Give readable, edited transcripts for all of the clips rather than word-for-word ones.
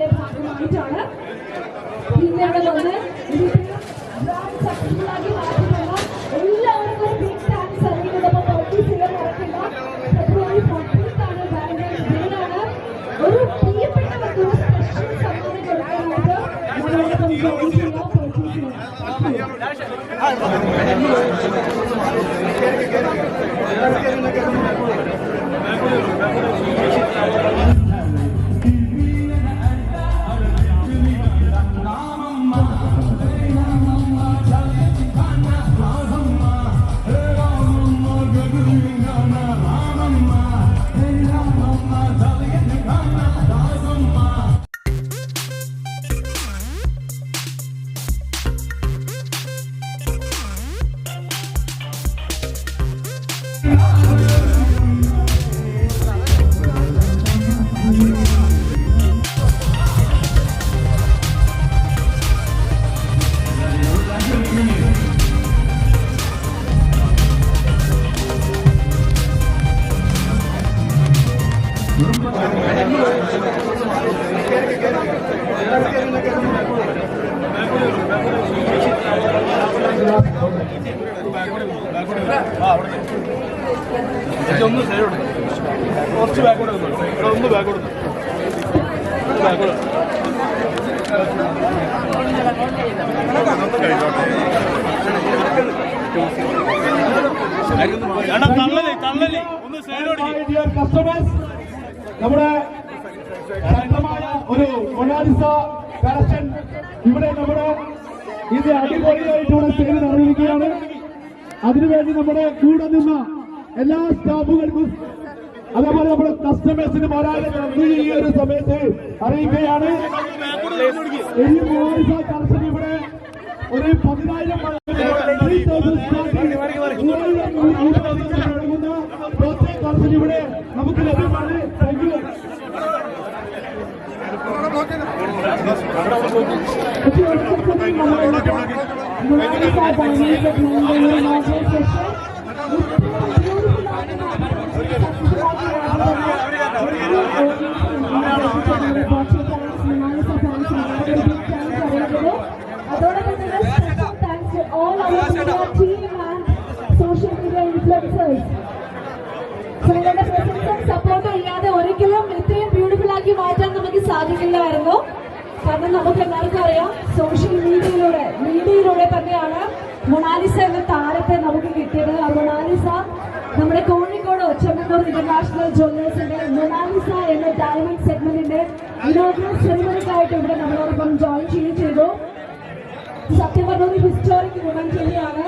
ജുവല്ലേഴ്സിന്റെ ഭാഗമായിട്ടാണ് ഇന്ന് ഇവിടെ വന്ന് ബ്രാൻഡ് സക്സസ്ഫുൾ ആക്കി മാറ്റിയിട്ടുള്ള എല്ലാവർക്കും ഒരു ബിഗ് താങ്ക്സ് അറിയിക്കുന്നപ്പോൾ പർച്ചേസ് ചെയ്യാൻ മറക്കില്ല. ഫെബ്രുവരി 14th ആണ് വാലന്റൈൻസ് ഡേ ആണ്. ഒരു പ്രിയപ്പെട്ടവർക്ക് ഒരു സ്പെഷ്യൽ സമ്മാനം കൊടുക്കാനായിട്ട് നമ്മളോടൊപ്പം ജോയിൻ ചെയ്യാം, പർച്ചേസ് ചെയ്യാം. കുറച്ച് ബാക്കോട്ട് ഒന്ന് ബാക്കോട്ട് നമ്മുടെ ശക്തമായ ഒരു മൊണാലിസ കളക്ഷൻ ഇവിടെ നമ്മുടെ ഇത് അടിപൊളിയായിട്ട് ഇവിടെ സെയിൽ നടന്നിരിക്കുകയാണ്. അതിനുവേണ്ടി നമ്മുടെ കൂടെ നിന്ന എല്ലാ സ്റ്റാഫുകൾക്കും അതേപോലെ നമ്മുടെ കസ്റ്റമേഴ്സിന് ഒരാളെ നന്ദി ഈ ഒരു സമയത്ത് അറിയിക്കുകയാണ്. ഈ മൊണാലിസ കളക്ഷൻ ഇവിടെ ഒരു 10,000 കളക്ഷൻ ഇവിടെ നമുക്ക് ലഭ്യമാണ്. Thank you. അതോടൊപ്പം thanks all our team and social media influencers. നിങ്ങളുടെ പ്രസൻസും സപ്പോർട്ടും ഇല്ലാതെ ഒരിക്കലും ഇത്രയും ബ്യൂട്ടിഫുൾ ആക്കി മാറ്റാൻ നമുക്ക് സാധിക്കില്ലായിരുന്നു. കാരണം നമുക്ക് എല്ലാവർക്കും അറിയാം, സോഷ്യൽ മീഡിയയിലൂടെ തന്നെയാണ് മൊണാലിസ എന്ന താരത്തെ നമുക്ക് കിട്ടിയത്. ആ മൊണാലിസ നമ്മുടെ കോഴിക്കോട് ചെമ്മണ്ണൂർ ഇന്റർനാഷണൽ ജ്വല്ലേഴ്സിന്റെ മൊണാലിസ എന്ന ഡയമണ്ട് സെഗ്മെന്റിന്റെ ഇനോഗ്രൽ സെറിമണിക്കായിട്ട് ഇവിടെ നമ്മളോടൊപ്പം ജോയിൻ ചെയ്തു. സത്യം പറഞ്ഞ ഒരു ഹിസ്റ്റോറിക് ഇവന്റ് തന്നെയാണ്.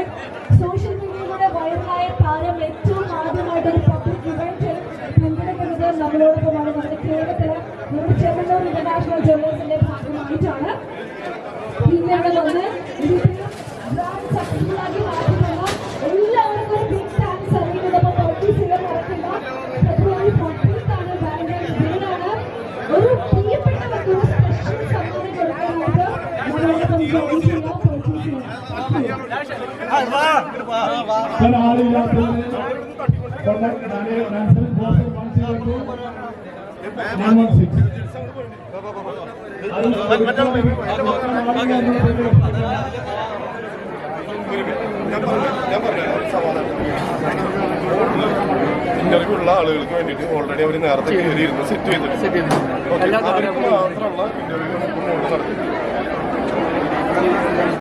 സോഷ്യൽ മീഡിയയിലൂടെ വൈറലായ താരം ഏറ്റവും ആദ്യമായിട്ട് ഒരു പബ്ലിക് ഇവന്റിൽ പങ്കെടുക്കുന്നത് നമ്മളോടൊപ്പമാണ്. നമ്മുടെ കേരളത്തിലെ നമ്മുടെ ചെമ്മണ്ണൂർ ഇന്റർനാഷണൽ ജ്വല്ലേഴ്സിന്റെ ഭാഗമായിട്ടാണ് ഇന്ന് ഇവിടെ വന്ന് ബ്രാൻഡ് സക്സസ്ഫുൾ ആക്കി മാറ്റിയിട്ടുള്ള എല്ലാവർക്കും ഒരു ബിഗ് താങ്ക്സ് അറിയിക്കുന്നപ്പോൾ പർച്ചേസ് ചെയ്യാൻ മറക്കില്ല. ഫെബ്രുവരി 14th ആണ് വാലന്റൈൻസ് ഡേ ആണ്. ഒരു പ്രിയപ്പെട്ടവർക്ക് ഒരു സ്പെഷ്യൽ സമ്മാനം കൊടുക്കാനായിട്ട് നമ്മളോടൊപ്പം ജോയിൻ ചെയ്യാം, പർച്ചേസ് ചെയ്യാം. ഇന്റർവ്യൂ ഉള്ള ആളുകൾക്ക് വേണ്ടിയിട്ട് ഓൾറെഡി അവർ നേരത്തെ കയറിയിരുന്നു സെറ്റ് ചെയ്തിട്ടുണ്ട്. അവർക്ക് മാത്രമുള്ള ഇന്റർവ്യൂ